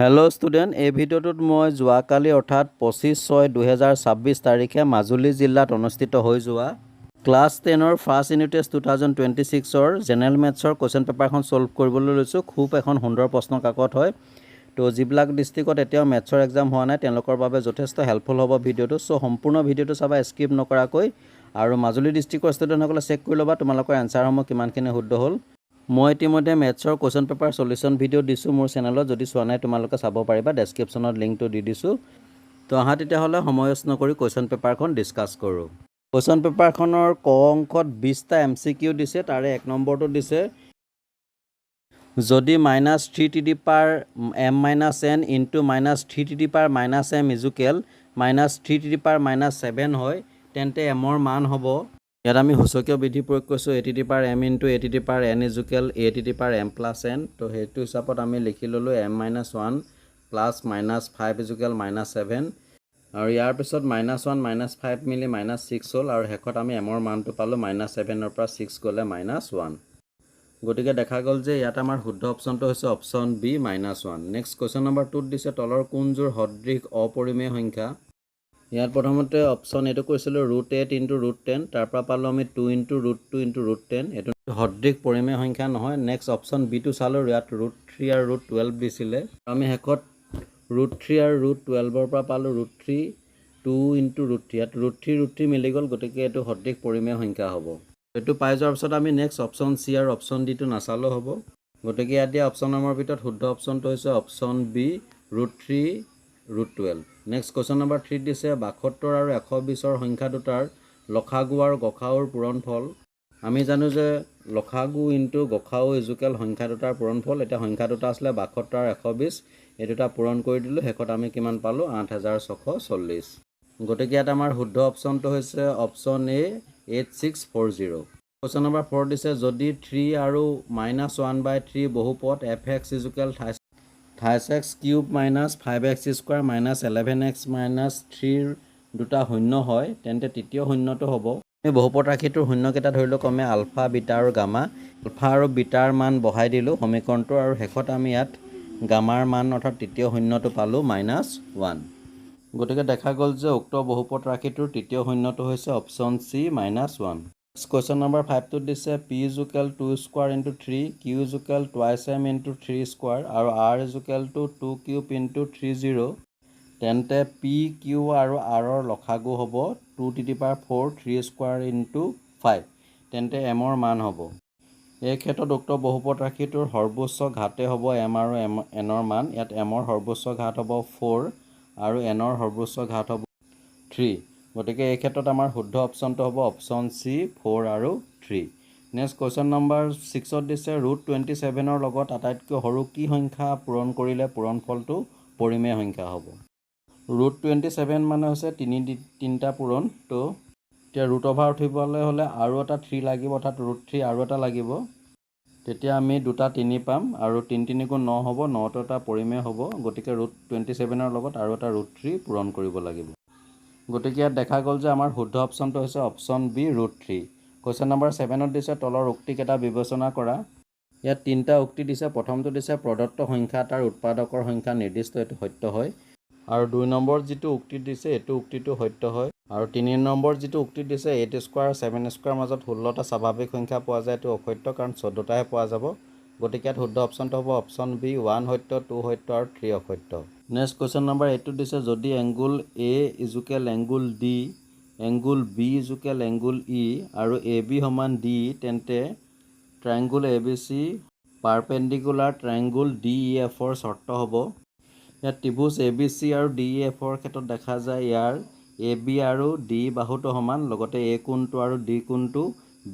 Hello' student, এই ভিডিঅ'টোত মই যোৱাকালি অৰ্থাৎ 25/6/2026 তাৰিখে মাজুলী জিলাত অনুষ্ঠিত হৈ যোৱা ক্লাছ 10ৰ ফাৰ্ষ্ট ইউনিট টেষ্ট 2026ৰ জেনেৰেল মেথছৰ কুৱেশ্যন পেপাৰখন ছল্ভ কৰিবলৈ লৈছোঁ। খুব এখন সুন্দৰ প্ৰশ্ন কাকত হয়। তো যিবিলাক ডিষ্ট্ৰিক্টত এতিয়াও মেথছৰ এক্সাম হোৱা নাই তেওঁলোকৰ বাবে যথেষ্ট হেল্পফুল হ'ব ভিডিঅ'টো। চ' সম্পূৰ্ণ ভিডিঅ'টো চাবা স্কিপ নকৰাকৈ, আৰু মাজুলী ডিষ্ট্ৰিক্টৰ ষ্টুডেণ্টসকলে চেক কৰি ল'বা তোমালোকৰ এনচাৰসমূহ কিমানখিনি শুদ্ধ হ'ল। মই ইতিমধ্যে মেথছৰ কুৱেশ্যন পেপাৰ সলিউশ্যন ভিডিঅ' দিছোঁ মোৰ চেনেলত, যদি চোৱা নাই তোমালোকে চাব পাৰিবা, ডেছক্ৰিপশ্যনত লিংকটো দি দিছোঁ। তো আহা তেতিয়াহ'লে সময় নষ্ট নকৰি কুৱেশ্যন পেপাৰখন ডিছকাছ কৰোঁ। কুৱেশ্যন পেপাৰখনৰ ক অংকত 20টা MCQ দিছে, তাৰে 1 নম্বৰটো দিছে যদি -3m-n into -3m equal -3m-7 হয় তেন্তে mৰ মান হ'ব। ইয়াত আমি সূচকীয় বিধি প্ৰয়োগ কৰিছোঁ a⁻m into a⁻n equal a⁻m+n। তো সেইটো হিচাপত আমি লিখি ল'লোঁ m-1 প্লাছ -5 ইজুকেল -7, আৰু ইয়াৰ পিছত -1 -5 মিলি -6 হ'ল, আৰু শেষত আমি মৰ মানটো পালোঁ -7ৰ পৰা 6 গ'লে -1। গতিকে দেখা গ'ল যে ইয়াত আমাৰ শুদ্ধ অপশ্যনটো হৈছে option B -1। Next question number 2ত দিছে তলৰ কোনযোৰ সদৃশ অপৰিমেয় সংখ্যা। ইয়াত প্ৰথমতে অপশ্যন এইটো কৈছিলোঁ √8 ইনটু √10, তাৰ পৰা পালোঁ আমি 2 ইনটু √2 ইনটু √10। এইটো সদৃশ পৰিমেয় সংখ্যা নহয়। নেক্সট অপশ্যন বিটো চালোঁ, ইয়াত √3 আৰু √12 দিছিলে, আমি শেষত √3 আৰু √12ৰ পৰা পালোঁ √3 2 ইনটু √3, ইয়াত √3 মিলি গ'ল, গতিকে এইটো সদৃশ পৰিমেয় সংখ্যা হ'ব। এইটো পাই যোৱাৰ পিছত আমি নেক্সট অপশ্যন চি আৰু অপশ্যন ডিটো নাচালেও হ'ব। গতিকে ইয়াত দিয়া অপশ্যনৰ ভিতৰত শুদ্ধ অপশ্যনটো হৈছে option B √3 √12। Next question number 3 দিছে 72 আৰু 120ৰ সংখ্যা দুটাৰ লসাগু আৰু গসাউৰ পূৰণফল। আমি জানো যে লসাগু ইনটু গসাউ ইজুকেল সংখ্যা দুটাৰ পূৰণফল। এতিয়া সংখ্যা দুটা আছিলে 72 আৰু 120, এই দুটা পূৰণ কৰি দিলোঁ, শেষত আমি কিমান পালোঁ 8640। গতিকে ইয়াত আমাৰ শুদ্ধ অপশ্যনটো হৈছে অপশ্যন এ 8640। কুৱেশ্যন নম্বৰ 4 দিছে যদি 3 আৰু -1/3 বহুপদ fx equal 28x³ -5x² -11x -3 দুটা শূন্য হয় তেন্তে তৃতীয় শূন্যটো হ'ব। আমি বহুপদ ৰাশিটোৰ শূন্যকেইটা ধৰিলোঁ ক্ৰমে আলফা, বিটা আৰু গামা। আলফা আৰু বিটাৰ মান বহাই দিলোঁ সমীকৰণটো, আৰু শেষত আমি ইয়াত গামাৰ মান অৰ্থাৎ তৃতীয় শূন্যটো পালোঁ -1। গতিকে দেখা গ'ল যে উক্ত বহুপদ ৰাশিটোৰ তৃতীয় শূন্যটো হৈছে অপশ্যন চি -1। কুৱেশ্যন নম্বৰ 5টোত দিছে p equal 2² into 3, q equal 2m into 3² আৰু r ইজুকেল 2³ ইনটু 30, তেন্তে p, q আৰু r ৰ লসাগু হ'ব 2⁴ 3² ইনটু 5, তেন্তে মৰ মান হ'ব। এই ক্ষেত্ৰত উক্ত বহুপদ ৰাশিটোৰ সৰ্বোচ্চ ঘাতে হ'ব m আৰু nৰ মান। ইয়াত মৰ সৰ্বোচ্চ ঘাত হ'ব 4 আৰু nৰ সৰ্বোচ্চ ঘাত হ'ব 3। গতিকে এই ক্ষেত্ৰত আমাৰ শুদ্ধ অপশ্যনটো হ'ব অপশ্যন চি 4 আৰু 3। নেক্সট কুৱেশ্যন নম্বৰ 6ত দিছে √27ৰ লগত আটাইতকৈ সৰু কি সংখ্যা পূৰণ কৰিলে পূৰণফলটো পৰিমেয় সংখ্যা হ'ব। √27 মানে হৈছে তিনিটা পূৰণ। তো এতিয়া ৰুট অভাৰ উঠিবলৈ হ'লে আৰু এটা 3 লাগিব, অৰ্থাৎ √3 আৰু এটা লাগিব, তেতিয়া আমি দুটা 3 পাম, আৰু 3 3 গুণ 9 হ'ব, 9টো এটা পৰিমেয় হ'ব। গতিকে √27ৰ লগত আৰু এটা √3 পূৰণ কৰিব লাগিব। গতিকে ইয়াত দেখা গ'ল যে আমাৰ শুদ্ধ অপশ্যনটো হৈছে অপশ্যন বি √3। কুৱেশ্যন নম্বৰ 7ত দিছে তলৰ উক্তিকেইটা বিবেচনা কৰা। ইয়াত 3টা উক্তি দিছে। প্ৰথমটো দিছে প্ৰদত্ত সংখ্যা এটাৰ উৎপাদকৰ সংখ্যা নিৰ্দিষ্ট, এইটো সত্য হয়। আৰু 2 নম্বৰ যিটো উক্তি দিছে এইটো উক্তিটো সত্য হয়। আৰু 3 নম্বৰ যিটো উক্তি দিছে 8² আৰু 7² মাজত 16টা স্বাভাৱিক সংখ্যা পোৱা যায়, এইটো অসত্য, কাৰণ 14টাহে পোৱা যাব। গতিকে ইয়াত শুদ্ধ অপশ্যনটো হ'ব অপশ্যন বি 1 সত্য, 2 সত্য আৰু 3 অসত্য। নেক্সট কুৱেশ্যন নম্বৰ 8টোত দিছে যদি angle A equal angle D, angle B equal angle E আৰু এ বি সমান ডি, তেন্তে triangle A B C perpendicular triangle D E এফৰ চৰ্ত হ'ব। ইয়াত ত্ৰিভুজ এ বি চি আৰু ডি ই এফৰ ক্ষেত্ৰত দেখা যায় ইয়াৰ এ বি আৰু ডি বাহুটো সমান, লগতে এ কোণটো আৰু ডি কোণটো,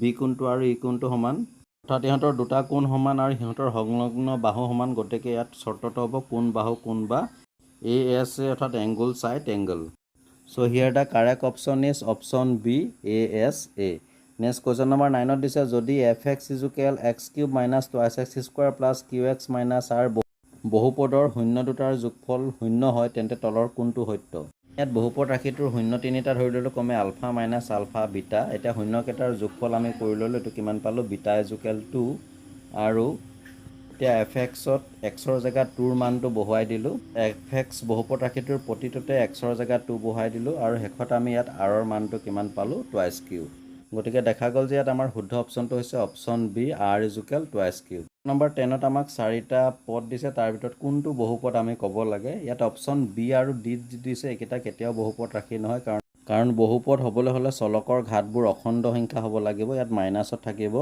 বি কোণটো আৰু ই কোণটো সমান, অৰ্থাৎ ইহঁতৰ দুটা কোণ সমান আৰু সিহঁতৰ সংলগ্ন বাহু সমান। গতিকে ইয়াত চৰ্তটো হ'ব কোণ বাহু কোণ বা ASA অৰ্থাৎ angle side angle. So' here the correct option is option B ASA। Next question number 9ত দিছে যদি fx equal x³ -2x² plus qx - r বহুপদৰ শূন্য দুটাৰ যোগফল শূন্য হয় তেন্তে তলৰ কোনটো সত্য। ইয়াত বহুপদ ৰাশিটোৰ শূন্য তিনিটা ধৰি ল'লোঁ ক্ৰমে আলফা আলফা বিটা। এতিয়া শূন্যকেইটাৰ যোগফল আমি কৰি ল'লোঁ, এইটো কিমান পালোঁ বিটা ইজুকেল 2 আৰু এতিয়া fxত xৰ জেগাত 2ৰ মানটো বহুৱাই দিলোঁ fx বহুপদ ৰাশিটোৰ প্ৰতিটোতে xৰ জেগাত 2 বহুৱাই দিলোঁ আৰু শেষত আমি ইয়াত rৰ মানটো কিমান পালোঁ টুৱাইচ কিউ গতিকে দেখা গ'ল যে ইয়াত আমাৰ শুদ্ধ অপশ্যনটো হৈছে option B r = twice Q number 10ত আমাক 4টা পদ দিছে তাৰ ভিতৰত কোনটো বহুপদ আমি ক'ব লাগে ইয়াত অপশ্যন বি আৰু ডি দিছে এইকেইটা কেতিয়াও বহুপদ ৰাশি নহয় কাৰণ বহুপদ হ'বলৈ হ'লে চলকৰ ঘাতবোৰ অখণ্ড সংখ্যা হ'ব লাগিব ইয়াত মাইনাছত থাকিব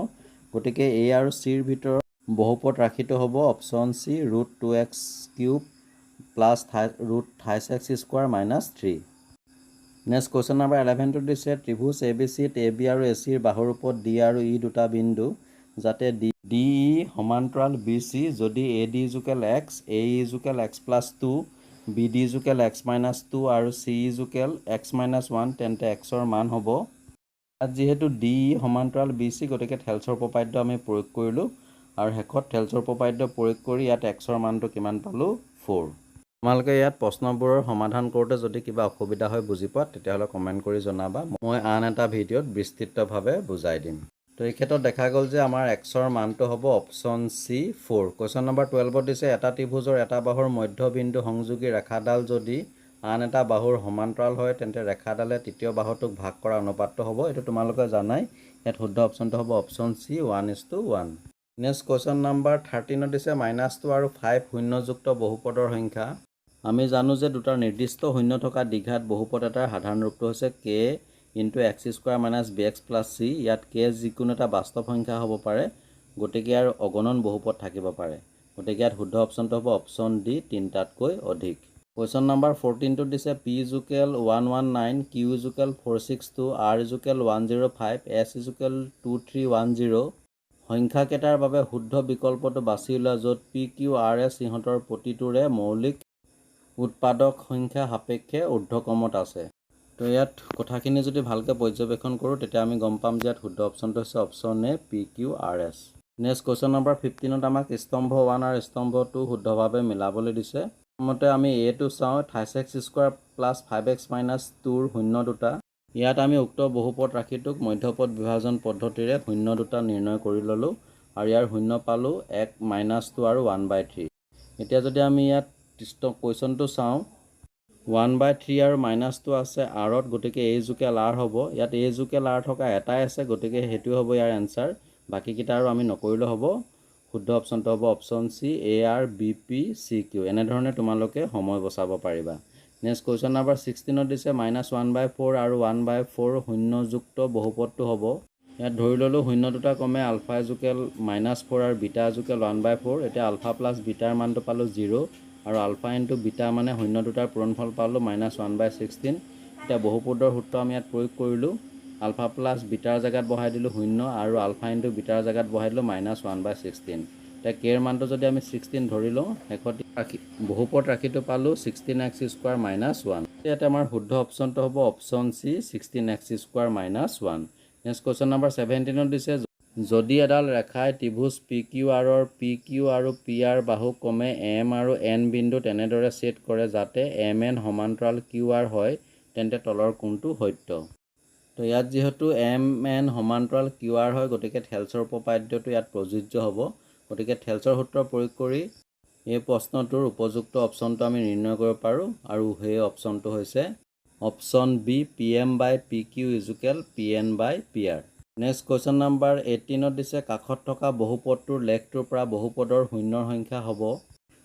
গতিকে a আৰু c ৰ ভিতৰত বহুপদ ৰাশিটো হ'ব option C √2x³ + √28x² - 3 next question number 11টো দিছে ত্ৰিভুজ ABCত AB আৰু AC ৰ বাহুৰ ওপৰত D আৰু E দুটা বিন্দু যাতে DE সমান্তৰাল BC যদি AD = x AE = x + 2 BD = x - 2 আৰু CE = x - 1 তেন্তে x ৰ মান হ'ব ইয়াত যিহেতু DE সমান্তৰাল BC গতিকে থেলছৰ উপপাদ্য আমি প্ৰয়োগ কৰিলোঁ আৰু শেষত থেলছৰ উপপাদ্য প্ৰয়োগ কৰি ইয়াত x ৰ মানটো কিমান পালোঁ 4 তোমালোকে ইয়াত প্ৰশ্নবোৰৰ সমাধান কৰোঁতে যদি কিবা অসুবিধা হয় বুজি পোৱা তেতিয়াহ'লে কমেণ্ট কৰি জনাবা মই আন এটা ভিডিঅ'ত বিস্তৃতভাৱে বুজাই দিম তো এই ক্ষেত্ৰত দেখা গ'ল যে আমাৰ x ৰ মানটো হ'ব অপশ্যন চি 4 কুৱেশ্যন নম্বৰ 12ত দিছে এটা ত্ৰিভুজৰ এটা বাহুৰ মধ্যবিন্দু সংযোগী ৰেখাডাল যদি আন এটা বাহুৰ সমান্তৰাল হয় তেন্তে ৰেখাডালে তৃতীয় বাহুটোক ভাগ কৰা অনুপাতটো হ'ব এইটো তোমালোকে জানাই ইয়াত শুদ্ধ অপশ্যনটো হ'ব option C 1:1 next question number 13ত দিছে -2 আৰু 5 শূন্যযুক্ত বহুপদৰ সংখ্যা আমি জানো যে দুটা নিৰ্দিষ্ট শূন্য থকা দ্বিঘাত বহুপদ এটাৰ সাধাৰণ ৰূপটো হৈছে k × x² - bx + c ইয়াত k যিকোনো এটা বাস্তৱ সংখ্যা হ'ব পাৰে গতিকে ইয়াৰ অগণন বহুপদ থাকিব পাৰে গতিকে ইয়াত শুদ্ধ অপশ্যনটো হ'ব অপশ্যন ডি তিনিটাতকৈ অধিক কুৱেশ্যন নম্বৰ 14টো দিছে p = 119 q = 462 r = 105 s = 2310 সংখ্যাকেইটাৰ বাবে শুদ্ধ বিকল্পটো বাছি লোৱা য'ত p q r s ইহঁতৰ প্ৰতিটোৰে মৌলিক উৎপাদক সংখ্যা সাপেক্ষে ঊৰ্ধ্বক্ৰমত আছে তো ইয়াত কথাখিনি যদি ভালকৈ পৰ্যবেক্ষণ কৰোঁ তেতিয়া আমি গম পাম যে ইয়াত শুদ্ধ অপশ্যনটো হৈছে option A p q r s next question number 15ত আমাক স্তম্ভ 1 আৰু স্তম্ভ 2 শুদ্ধভাৱে মিলাবলৈ দিছে প্ৰথমতে আমি এটো চাওঁ 28x² + 5x - 2 ৰ শূন্য দুটা ইয়াত আমি উক্ত বহুপদ ৰাশিটোক মধ্যপদ বিভাজন পদ্ধতিৰে শূন্য দুটা নিৰ্ণয় কৰি ল'লোঁ আৰু ইয়াৰ শূন্য পালোঁ 1 - 2 আৰু 1/3 এতিয়া যদি আমি ইয়াত কুৱেশ্যনটো চাওঁ 1/3 আৰু -2 আছে rত গতিকে a = r হ'ব ইয়াত a = r থকা এটাই আছে গতিকে সেইটো হ'ব ইয়াৰ এনসাৰ বাকীকেইটা আৰু আমি নকৰিলেও হ'ব শুদ্ধ অপশ্যনটো হ'ব option C AR BP CQ এনেধৰণে তোমালোকে সময় বচাব পাৰিবা নেক্সট কুৱেশ্যন নম্বৰ 16ত দিছে -1/4 আৰু 1/4 শূন্যযুক্ত বহুপদটো হ'ব ইয়াত ধৰি ল'লোঁ শূন্য দুটা ক্ৰমে আলফা = -4 আৰু বিটা = 1/4 এতিয়া আলফা + বিটাৰ মানটো পালোঁ 0 আৰু আলফা × বিটা মানে শূন্য দুটাৰ পূৰণফল পালোঁ -1/16 এতিয়া বহুপদৰ সূত্ৰ আমি ইয়াত প্ৰয়োগ কৰিলোঁ আলফা + বিটাৰ জেগাত বহাই দিলোঁ 0 আৰু আলফা × বিটাৰ জেগাত বহাই দিলোঁ -1/16 এতিয়া k ৰ মানটো যদি আমি 16 ধৰি লওঁ শেষত বহুপদ ৰাশিটো পালোঁ 16x² - 1 ইয়াতে আমাৰ শুদ্ধ অপশ্যনটো হ'ব option C 16x² - 1 next question number 17ত দিছে যদি এডাল ৰেখাই ত্ৰিভুজ PQR ৰ PQ আৰু PR বাহু ক্ৰমে M আৰু N বিন্দুত এনেদৰে ছেদ কৰে যাতে MN সমান্তৰাল QR হয় তেন্তে তলৰ কোনটো সত্য তো ইয়াত যিহেতু MN সমান্তৰাল QR হয় গতিকে থেলছৰ উপপাদ্যটো ইয়াত প্ৰযোজ্য হ'ব গতিকে থেলছৰ সূত্ৰ প্ৰয়োগ কৰি এই প্ৰশ্নটোৰ উপযুক্ত অপশ্যনটো আমি নিৰ্ণয় কৰিব পাৰোঁ আৰু সেই অপশ্যনটো হৈছে option B PM/PQ = PN/PR next question number 18ত দিছে কাষত থকা বহুপদটোৰ লেখটোৰ পৰা বহুপদৰ শূন্যৰ সংখ্যা হ'ব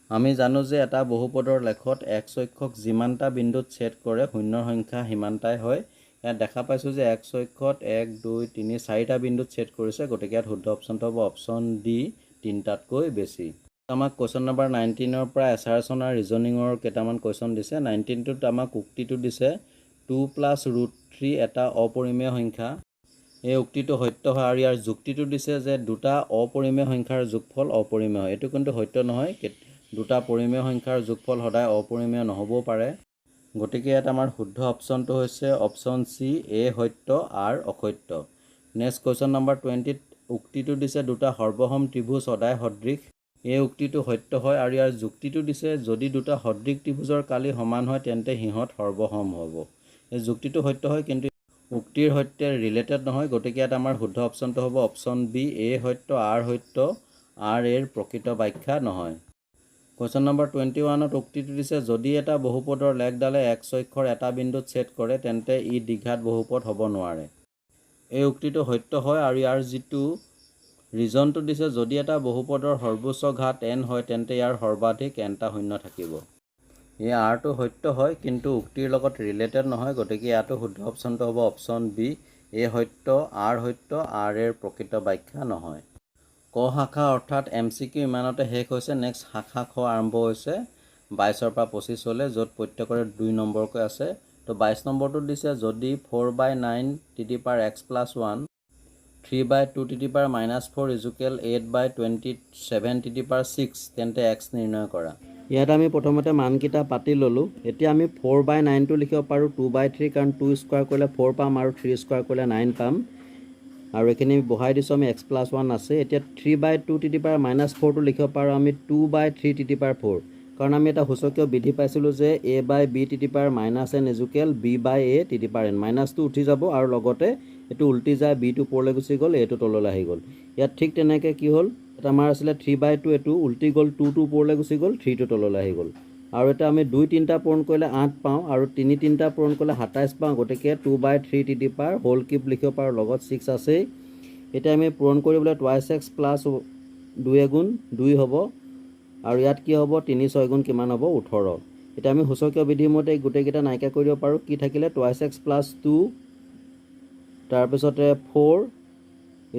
আমি জানো যে এটা বহুপদৰ লেখত x অক্ষক যিমানটা বিন্দুত ছেদ কৰে শূন্যৰ সংখ্যা সিমানটাই হয় ইয়াত দেখা পাইছোঁ যে x অক্ষত 1 2 3 4টা বিন্দুত ছেদ কৰিছে গতিকে ইয়াত শুদ্ধ অপশ্যনটো হ'ব অপশ্যন ডি তিনিটাতকৈ বেছি আমাক কুৱেশ্যন নম্বৰ 19ৰ পৰা এছাৰছন আৰু ৰিজনিঙৰ কেইটামান কুৱেশ্যন দিছে 19টোত আমাক উক্তিটো দিছে 2 + √3 এটা অপৰিমেয় সংখ্যা এই উক্তিটো সত্য হয় আৰু ইয়াৰ যুক্তিটো দিছে যে দুটা অপৰিমেয় সংখ্যাৰ যোগফল অপৰিমেয় হয় এইটো কিন্তু সত্য নহয় দুটা পৰিমেয় সংখ্যাৰ যোগফল সদায় অপৰিমেয় নহ'বও পাৰে গতিকে ইয়াত আমাৰ শুদ্ধ অপশ্যনটো হৈছে অপশ্যন চি A সত্য R অসত্য নেক্সট কুৱেশ্যন নম্বৰ 20ত উক্তিটো দিছে দুটা সৰ্বসম ত্ৰিভুজ সদায় সদৃশ এই উক্তিটো সত্য হয় আৰু ইয়াৰ যুক্তিটো দিছে যদি দুটা সদৃশ ত্ৰিভুজৰ কালি সমান হয় তেন্তে সিহঁত সৰ্বসম হ'ব এই যুক্তিটো সত্য হয় কিন্তু উক্তিৰ সৈতে ৰিলেটেড নহয় গতিকে ইয়াত আমাৰ শুদ্ধ অপশ্যনটো হ'ব অপশ্যন বি A সত্য R সত্য R এৰ প্ৰকৃত ব্যাখ্যা নহয়। কুৱেশ্যন নম্বৰ 21ত উক্তিটো দিছে যদি এটা বহুপদৰ লেখডালে x অক্ষৰ এটা বিন্দুত ছেদ কৰে তেন্তে ই দ্বিঘাত বহুপদ হ'ব নোৱাৰে। এই উক্তিটো সত্য হয় আৰু ইয়াৰ যিটো ৰিজনটো দিছে যদি এটা বহুপদৰ সৰ্বোচ্চ ঘাত n হয় তেন্তে ইয়াৰ সৰ্বাধিক nটা শূন্য থাকিব। এই rটো সত্য হয় কিন্তু উক্তিৰ লগত ৰিলেটেড নহয়, গতিকে ইয়াতো শুদ্ধ অপশ্যনটো হ'ব অপশ্যন বি। এই সত্য r এৰ প্ৰকৃত ব্যাখ্যা নহয়। ক শাখা অৰ্থাৎ MCQ ইমানতে শেষ হৈছে। নেক্সট শাখা খ আৰম্ভ হৈছে 22ৰ পৰা 25লৈ, য'ত প্ৰত্যেকৰে 2 নম্বৰকৈ আছে। তো 22 নম্বৰটো দিছে যদি 4/9 3/2 ইজুকেল 8/27 তেন্তে x নিৰ্ণয় কৰা। ইয়াত আমি প্ৰথমতে মানকেইটা পাতি ল'লোঁ। এতিয়া আমি 4/9টো লিখিব পাৰোঁ 2/3, কাৰণ 2 স্কোৱাৰ কৰিলে 4 পাম আৰু 3 স্কোৱাৰ কৰিলে 9 পাম। আৰু এইখিনি বহাই দিছোঁ আমি x+1 আছে। এতিয়া 3/2 লিখিব পাৰোঁ আমি 2/3 কাৰণ আমি এটা সূচকীয় বিধি পাইছিলোঁ যে a/b(-n) ইজুকেল b/a(n). মাইনাছটো উঠি যাব আৰু লগতে এইটো উল্টি যায়, বিটো ওপৰলৈ গুচি গ'ল, এইটো তললৈ আহি গ'ল। ইয়াত ঠিক তেনেকৈ কি হ'ল, এটা আমাৰ আছিলে 3/2, এইটো উল্টি গ'ল, 2টো ওপৰলৈ গুচি গ'ল, 3টো তললৈ আহি গ'ল। আৰু এটা আমি 2 3টা পূৰণ কৰিলে 8 পাওঁ আৰু 3 3টা পূৰণ কৰিলে 27 পাওঁ, গতিকে 2/3 লিখিব পাৰোঁ, লগত 6 আছেই। এতিয়া আমি পূৰণ কৰিবলৈ 2x প্লাছ 2 গুণ 2 হ'ব আৰু ইয়াত কি হ'ব 3 6 গুণ কিমান হ'ব 18। এতিয়া আমি সূচকীয় বিধি মতে গোটেইকেইটা নাইকিয়া কৰি দিব পাৰোঁ। কি থাকিলে 2x প্লাছ 2 তাৰপিছতে 4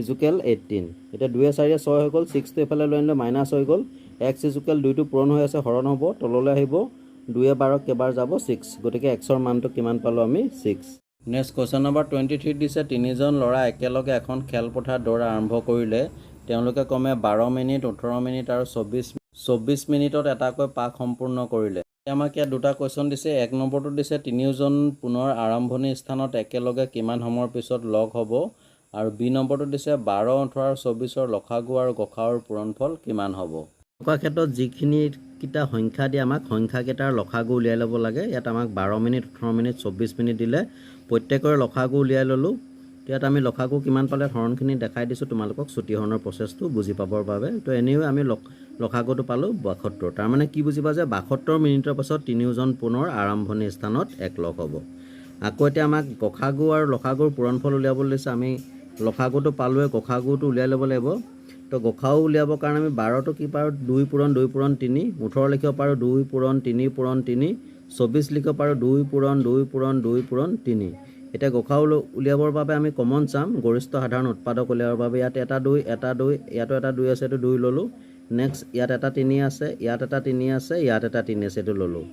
ইজুকেল 18। এতিয়া 2 4 6 হৈ গ'ল, 6টো এফালে লৈ আনিলে মাইনাছ হৈ গ'ল। x ইজুকেল 2টো পূৰণ হৈ আছে, হৰণ হ'ব, তললৈ আহিব, 2 12 কেইবাৰ যাব 6, গতিকে xৰ মানটো কিমান পালোঁ আমি 6। নেক্সট কুৱেশ্যন নম্বৰ 23 দিছে 3জন ল'ৰা একেলগে এখন খেলপথাৰত দৌৰা আৰম্ভ কৰিলে। তেওঁলোকে ক্ৰমে 12 মিনিট, 18 মিনিট আৰু 24 মিনিটত এটাকৈ পাক সম্পূৰ্ণ কৰিলে। আমাক ইয়াত দুটা কুৱেশ্যন দিছে। 1 নম্বৰটো দিছে 3জন পুনৰ আৰম্ভণি স্থানত একেলগে কিমান সময়ৰ পিছত লগ হ'ব, আৰু বি নম্বৰটো দিছে 12, 18 আৰু 24ৰ লসাগু আৰু গসাগুৰ পূৰণফল কিমান হ'ব। এনেকুৱা ক্ষেত্ৰত যিখিনিকেইটা সংখ্যা দিয়ে আমাক সংখ্যাকেইটাৰ লসাগু উলিয়াই ল'ব লাগে। ইয়াত আমাক 12 মিনিট, 18 মিনিট, 24 মিনিট দিলে, প্ৰত্যেকৰে লসাগু উলিয়াই ল'লোঁ। ইয়াত আমি লসাগু কিমান পালে হৰণখিনি দেখাই দিছোঁ তোমালোকক ছুটি হৰণৰ প্ৰচেছটো বুজি পাবৰ বাবে। তো এনেও আমি লসাগুটো পালোঁ 72। তাৰমানে কি বুজিবা যে 72 মিনিটৰ পাছত 3জন পুনৰ আৰম্ভণি স্থানত একলগ হ'ব। আকৌ এতিয়া আমাক গসাগু আৰু লসাগুৰ পূৰণফল উলিয়াবলৈ দিছে। আমি লসাগুটো পালোঁৱে, গসাগুটো উলিয়াই ল'ব লাগিব। তো গসাগু উলিয়াবৰ কাৰণে আমি 12টো কি পাৰোঁ 2 পূৰণ 2 পূৰণ 3, 18 লিখিব পাৰোঁ 2 পূৰণ 3 পূৰণ 3, 24 লিখিব পাৰোঁ 2 পূৰণ 2 পূৰণ 2 পূৰণ 3। এতিয়া গসাগু উলিয়াবৰ বাবে আমি কমন চাম, গৰিষ্ঠ সাধাৰণ উৎপাদক উলিয়াবৰ বাবে। ইয়াত এটা 2, ইয়াতো এটা 2 আছে, এইটো 2 ল'লোঁ। নেক্সট ইয়াত এটা 3 আছে, ইয়াত এটা 3 আছে, ইয়াত এটা 3 আছে, এইটো ল'লোঁ।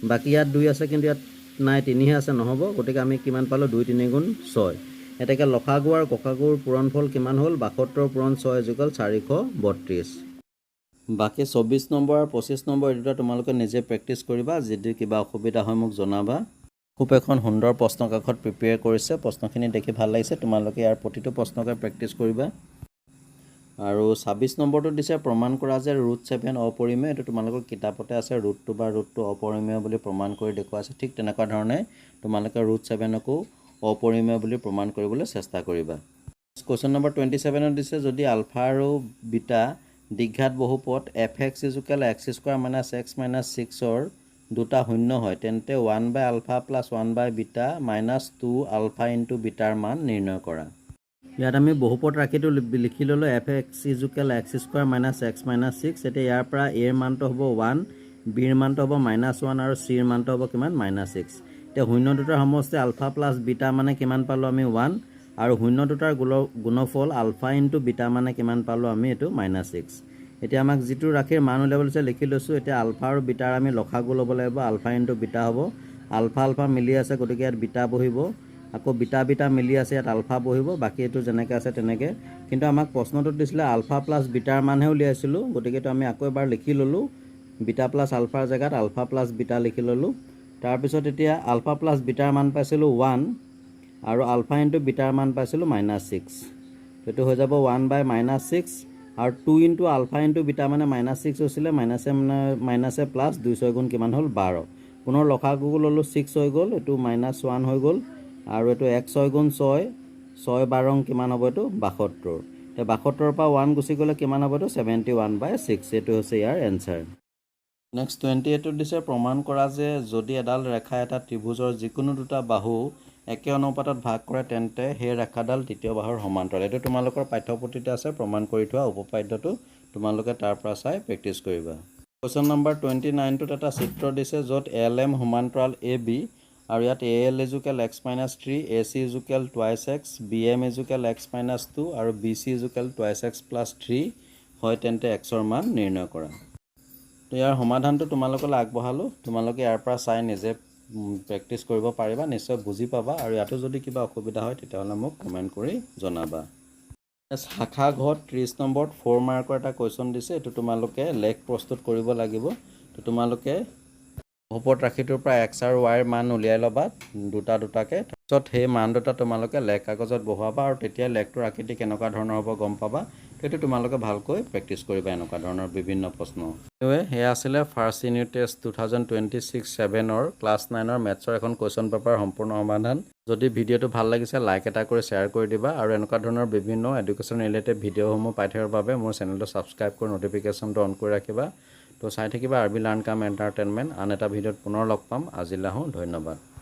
বাকী ইয়াত 2 আছে কিন্তু ইয়াত নাই, 3হে আছে, নহ'ব, গতিকে আমি কিমান পালোঁ 2 3 গুণ 6। এতেকে লসাগু আৰু গসাগুৰ পূৰণফল কিমান হ'ল 72 পূৰণ 6 ইজুকেল 432। বাকী 24 নম্বৰ আৰু 25 নম্বৰ এই দুটা তোমালোকে নিজে প্ৰেক্টিছ কৰিবা। যদি কিবা অসুবিধা হয় মোক জনাবা। খুব এখন সুন্দৰ প্ৰশ্নকাকত প্ৰিপেয়াৰ কৰিছে। প্ৰশ্নখিনি দেখি ভাল লাগিছে। তোমালোকে ইয়াৰ প্ৰতিটো প্ৰশ্নকে প্ৰেক্টিছ কৰিবা। আৰু 26 নম্বৰটো দিছে প্ৰমাণ কৰা যে √7 অপৰিমেয়। এইটো তোমালোকৰ কিতাপতে আছে, √2 অপৰিমেয় বুলি প্ৰমাণ কৰি দেখুৱাইছে। ঠিক তেনেকুৱা ধৰণে তোমালোকে √7কো অপৰিমেয় বুলি প্ৰমাণ কৰিবলৈ চেষ্টা কৰিবা। কুৱেশ্যন নম্বৰ 27ত দিছে যদি আলফা আৰু বিটা দ্বিঘাত বহুপদ fx ইজুকেল x² - x - 6ৰ দুটা শূন্য হয় তেন্তে 1/α + 1/β - 2α × βৰ মান নিৰ্ণয় কৰা। ইয়াত আমি বহুপদ ৰাশিটো লিখি ল'লোঁ fx ইজুকেল x² - x - 6। এতিয়া ইয়াৰ পৰা a ৰ মানটো হ'ব 1, b ৰ মানটো হ'ব -1 আৰু c ৰ মানটো হ'ব কিমান -6। এতিয়া শূন্য দুটাৰ সমষ্টি আলফা প্লাছ বিটা মানে কিমান পালোঁ আমি 1, আৰু শূন্য দুটাৰ গুণফল আলফা × বিটা মানে কিমান পালোঁ আমি এইটো -6। এতিয়া আমাক যিটো ৰাশিৰ মান উলিয়াবলৈ দিছে লিখি লৈছোঁ। এতিয়া আলফা আৰু বিটাৰ আমি লসাগু ল'ব লাগিব। আলফা × বিটা হ'ব, আলফা মিলি আছে গতিকে ইয়াত বিটা বহিব, আকৌ বিটা মিলি আছে ইয়াত আলফা বহিব, বাকী এইটো যেনেকৈ আছে তেনেকৈ। কিন্তু আমাক প্ৰশ্নটোত দিছিলে আলফা প্লাছ বিটাৰ মানহে উলিয়াইছিলোঁ, গতিকে এইটো আমি আকৌ এবাৰ লিখি ল'লোঁ। বিটা প্লাছ আলফাৰ জেগাত আলফা প্লাছ বিটা লিখি ল'লোঁ। তাৰপিছত এতিয়া আলফা প্লাছ বিটাৰ মান পাইছিলোঁ 1 আৰু আলফা × বিটাৰ মান পাইছিলোঁ -6। এইটো হৈ যাব 1/-6 আৰু 2 × আলফা × বিটা মানে -6 হৈছিলে, মাইনাছে প্লাছ 2 6 গুণ কিমান হ'ল 12। পুনৰ লসাগু ল'লোঁ 6 হৈ গ'ল, এইটো -1 হৈ গ'ল, আৰু এইটো 1 6 গুণ 6, 6 12 কিমান হ'ব এইটো 72। তে 72 পৰা 1 গুচি গ'লে কিমান হ'বতো 71/6 এইটো হৈছে ইয়াৰ এনসাৰ নেক্সট 28 দিছে প্ৰমাণ কৰা যে যদি এডাল ৰেখা এটা ত্ৰিভুজৰ যিকোনো দুটা বাহু একে অনুপাতত ভাগ কৰে তেন্তে সেই ৰেখাডাল তৃতীয় বাহুৰ সমান্তৰাল এইটো তোমালোকৰ পাঠ্যপুথিতে আছে প্ৰমাণ কৰি থোৱা উপপাদ্যটো তোমালোকে তাৰ পৰা চাই প্ৰেক্টিছ কৰিবা কোৱেশ্চন নম্বৰ 29 টোত এটা চিত্ৰ দিছে য'ত LM সমান্তৰাল AB আৰু ইয়াত AL = x - 3 AC = 2x BM = x - 2 আৰু BC = 2x + 3 হয় তেন্তে x ৰ মান নিৰ্ণয় কৰা তো ইয়াৰ সমাধানটো তোমালোকলৈ আগবঢ়ালোঁ তোমালোকে ইয়াৰ পৰা চাই নিজে প্ৰেক্টিছ কৰিব পাৰিবা নিশ্চয় বুজি পাবা আৰু ইয়াতো যদি কিবা অসুবিধা হয় তেতিয়াহ'লে মোক কমেণ্ট কৰি জনাবা শাখা ঘত 30 নম্বৰত 4 মাৰ্কৰ এটা কুৱেশ্যন দিছে এইটো তোমালোকে লেখ প্ৰস্তুত কৰিব লাগিব তো তোমালোকে ওপৰত ৰাখিটোৰ পৰা x আৰু y ৰ মান উলিয়াই ল'বা দুটা দুটাকে তাৰপিছত সেই মান দুটা তোমালোকে লেখ কাগজত বহুৱাবা আৰু তেতিয়া লেখটোৰ আকৃতি কেনেকুৱা ধৰণৰ হ'ব গম পাবা সেইটো তোমালোকে ভালকৈ প্ৰেক্টিছ কৰিবা এনেকুৱা ধৰণৰ বিভিন্ন প্ৰশ্ন এয়া আছিলে ফাৰ্ষ্ট ইউনিট টেষ্ট 2026-7 ক্লাছ 9 মেথছৰ এখন কুৱেশ্যন পেপাৰ সম্পূৰ্ণ সমাধান যদি ভিডিঅ'টো ভাল লাগিছে লাইক এটা কৰি শ্বেয়াৰ কৰি দিবা আৰু এনেকুৱা ধৰণৰ বিভিন্ন এডুকেশ্যন ৰিলেটেড ভিডিঅ'সমূহ পাই থাকিবৰ বাবে মোৰ চেনেলটো ছাবস্ক্ৰাইব কৰি ন'টিফিকেশ্যনটো অন কৰি ৰাখিবা তো চাই থাকিবা RB লাৰ্ণ কাম এণ্টাৰটেইনমেণ্ট আন এটা ভিডিঅ'ত পুনৰ লগ পাম আজিলৈ আহোঁ ধন্যবাদ